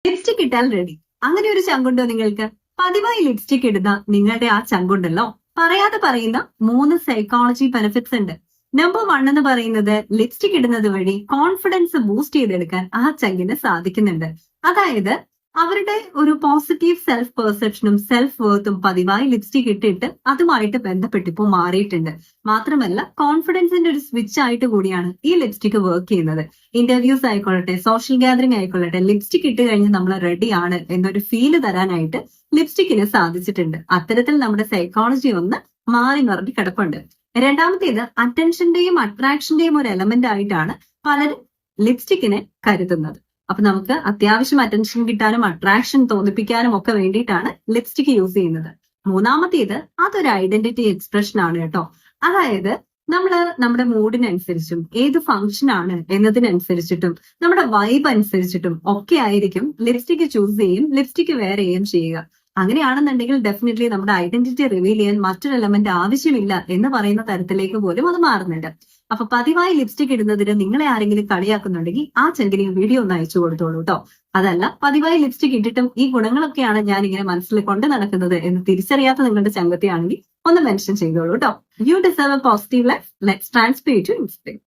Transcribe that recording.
Lipstick ഇട്ടാൽ ready. അങ്ങനെ ഒരു ചങ്കുണ്ടോ നിങ്ങൾക്ക്? പതിവായി ലിപ്സ്റ്റിക് ഇടുന്ന നിങ്ങളുടെ ആ ചങ്കുണ്ടല്ലോ, പറയാതെ പറയുന്ന 3 സൈക്കോളജി ബെനിഫിറ്റ്സ് ഉണ്ട്. നമ്പർ 1 എന്ന് പറയുന്നത് ലിപ്സ്റ്റിക് ഇടുന്നത് വഴി കോൺഫിഡൻസ് ബൂസ്റ്റ് ചെയ്തെടുക്കാൻ ആ ചങ്കിന് സാധിക്കുന്നുണ്ട്. അതായത് അവരുടെ ഒരു പോസിറ്റീവ് സെൽഫ് പെർസെപ്ഷനും സെൽഫ് വേർത്തും പതിവായി ലിപ്സ്റ്റിക് ഇട്ടിട്ട് അതുമായിട്ട് ബന്ധപ്പെട്ടിപ്പോ മാറിയിട്ടുണ്ട്. മാത്രമല്ല കോൺഫിഡൻസിന്റെ ഒരു സ്വിച്ച് ആയിട്ട് കൂടിയാണ് ഈ ലിപ്സ്റ്റിക് വർക്ക് ചെയ്യുന്നത്. ഇന്റർവ്യൂസ് ആയിക്കൊള്ളട്ടെ, സോഷ്യൽ ഗാദറിംഗ് ആയിക്കൊള്ളട്ടെ, ലിപ്സ്റ്റിക് ഇട്ട് കഴിഞ്ഞ് നമ്മൾ റെഡിയാണ് എന്നൊരു ഫീല് തരാനായിട്ട് ലിപ്സ്റ്റിക്കിന് സാധിച്ചിട്ടുണ്ട്. അത്തരത്തിൽ നമ്മുടെ സൈക്കോളജി ഒന്ന് മാറി മറിഞ്ഞ് കിടപ്പുണ്ട്. രണ്ടാമത്തേത് അറ്റൻഷന്റെയും അട്രാക്ഷന്റെയും ഒരു എലമെന്റ് ആയിട്ടാണ് പലരും ലിപ്സ്റ്റിക്കിനെ കരുതുന്നത്. അപ്പൊ നമുക്ക് അത്യാവശ്യം അറ്റൻഷൻ കിട്ടാനും അട്രാക്ഷൻ തോന്നിപ്പിക്കാനും ഒക്കെ വേണ്ടിയിട്ടാണ് ലിപ്സ്റ്റിക് യൂസ് ചെയ്യുന്നത്. മൂന്നാമത്തേത് അതൊരു ഐഡന്റിറ്റി എക്സ്പ്രഷൻ ആണ് കേട്ടോ. അതായത് നമ്മുടെ മൂഡിനനുസരിച്ചും ഏത് ഫംഗ്ഷൻ ആണ് എന്നതിനനുസരിച്ചിട്ടും നമ്മുടെ വൈബ് അനുസരിച്ചിട്ടും ഒക്കെ ആയിരിക്കും ലിപ്സ്റ്റിക് ചൂസ് ചെയ്യും, ലിപ്സ്റ്റിക് വെയർ ചെയ്യുകയും ചെയ്യുക. അങ്ങനെയാണെന്നുണ്ടെങ്കിൽ ഡെഫിനറ്റ്ലി നമ്മുടെ ഐഡന്റിറ്റി റിവീൽ ചെയ്യാൻ മറ്റൊരു എലമെന്റ് ആവശ്യമില്ല എന്ന് പറയുന്ന തരത്തിലേക്ക് പോലും അത് മാറുന്നുണ്ട്. അപ്പൊ പതിവായി ലിപ്സ്റ്റിക് ഇടുന്നതിന് നിങ്ങളെ ആരെങ്കിലും കളിയാക്കുന്നുണ്ടെങ്കിൽ ആ ചെങ്കിന് വീഡിയോ ഒന്ന് അയച്ചു കൊടുത്തോളൂ കേട്ടോ. അതല്ല പതിവായി ലിപ്സ്റ്റിക് ഇട്ടിട്ടും ഈ ഗുണങ്ങളൊക്കെയാണ് ഞാൻ ഇങ്ങനെ മനസ്സിൽ കൊണ്ട് നടക്കുന്നത് എന്ന് തിരിച്ചറിയാത്ത നിങ്ങളുടെ ചങ്കത്തെയാണെങ്കിൽ ഒന്ന് മെൻഷൻ ചെയ്തോളൂ കേട്ടോ. You deserve a positive life. Let's transfer to inspire.